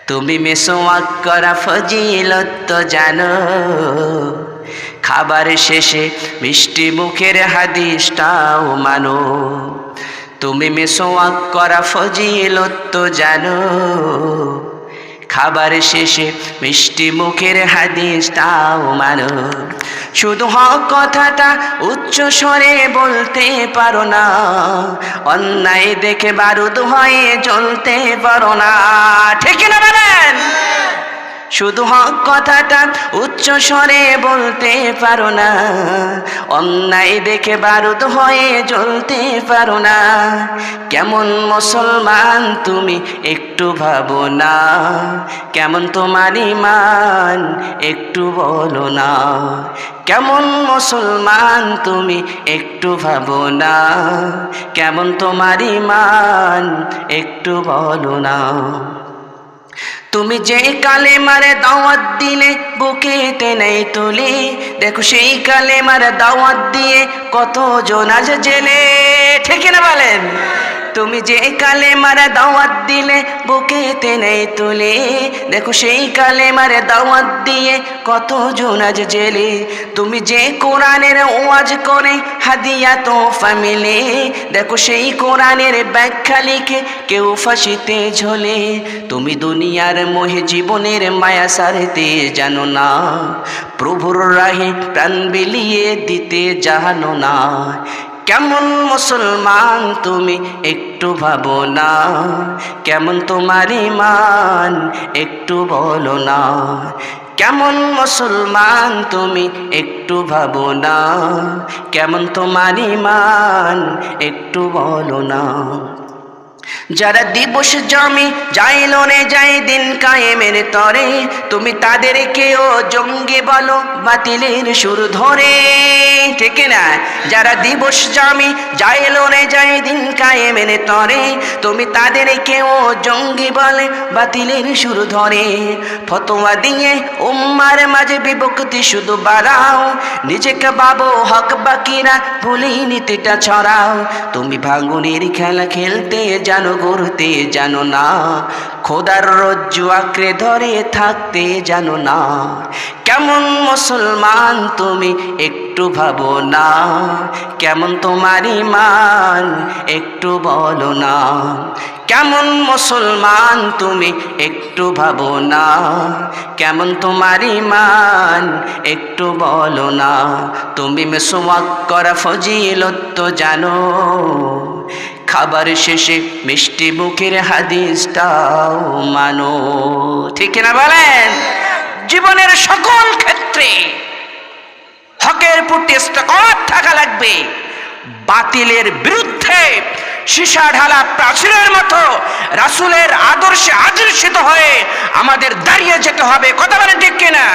তুমি মেসওয়াক করা ফজিলত তো জানো, খাবার শেষে মিষ্টি মুখের হাদিসটাও মানো। তুমি মেসওয়াক করা ফজিলত তো জানো, খাবার শেষে মিষ্টি মুখের হাদিসটাও মানো। শুধু হক কথাটা উচ্চ স্বরে বলতে পারো না, অন্যায় দেখে বারুদ হয়ে জ্বলতে পারো না, ঠিক না বলেন? শুধু হক কথাটা উচ্চ স্বরে বলতে পারো না, অন্যায় দেখে বারুদ হয়ে জ্বলতে পারো না। কেমন মুসলমান তুমি একটু ভাবো না, কেমন তোমার ঈমান একটু বলো না। কেমন মুসলমান তুমি একটু ভাবো না, কেমন তোমার ঈমান একটু বলো না। তুমি যে কালেমার দাওয়াত দিলে বুকেতে নেই তুলে, দেখো সেই কালেমার দাওয়াত দিয়ে কতজন আজ জেলে, ঠিক না বলেন? তুমি যে কালেমার দাওয়াত দিলে বুকেতে নেই তুলে, দেখো সেই কালেমার দাওয়াত দিয়ে কতজন আজ জেলে। তুমি যে কোরআনের ওয়াজ করে হাদিয়া তোফা মিলে, দেখো সেই কোরআনের ব্যাখ্যা লিখে কেউ ফাঁসিতে ঝোলে। তুমি দুনিয়ার মোহে জীবনের মায়া সারতে জানো না, প্রভুর রাহে প্রাণ বিলিয়ে দিতে জানো না। কেমন মুসলমান তুমি একটু ভাবো না, কেমন তোমার ঈমান একটু বলো না। কেমন মুসলমান তুমি একটু ভাবো না, কেমন তোমার ঈমান একটু বলো না। যারা দিবস জমি যাইলনে যায় দিন কায়েমের তরে, তুমি তাদেরকেও জঙ্গি বলো বাতিলের সুর ধরে, ঠিক না? যারা দিবস জমি যাইলনে যায় দিন কায়েমের তরে, তুমি তাদেরকেও জঙ্গি বলে বাতিলের সুর ধরে। ফতোয়া দিয়ে উম্মার মাঝে বিভক্তি শুধু বাড়াও, নিজেকে ভাবো হক বাকিরা ভুলি নীতিটা ছড়াও। তুমি ভাঙনের খেলা খেলতে জানো, গড়তে জানো না, খোদার রজ্জু আঁকড়ে ধরে থাকতে জানো না। কেমন মুসলমান তুমি একটু ভাবো না, কেমন তোমার ঈমান একটু বলো না। কেমন মুসলমান তুমি একটু ভাবো না, কেমন তোমার ঈমান একটু বলো না। তুমি মেসওয়াক করা ফজিলত তো জানো, খাবার শেষে মিষ্টি মুখের হাদিসটাও মানো, ঠিক না বলেন? জীবনের সকল ক্ষেত্রে হকের প্রতি ইস্তেকামত থাকা লাগবে, বাতিলের বিরুদ্ধে সীসা ঢালা প্রাচীরের মতো রাসূলের আদর্শে আদর্শিত হয়ে আমাদের দাঁড়িয়ে যেতে হবে, কথা বলেন ঠিক কিনা?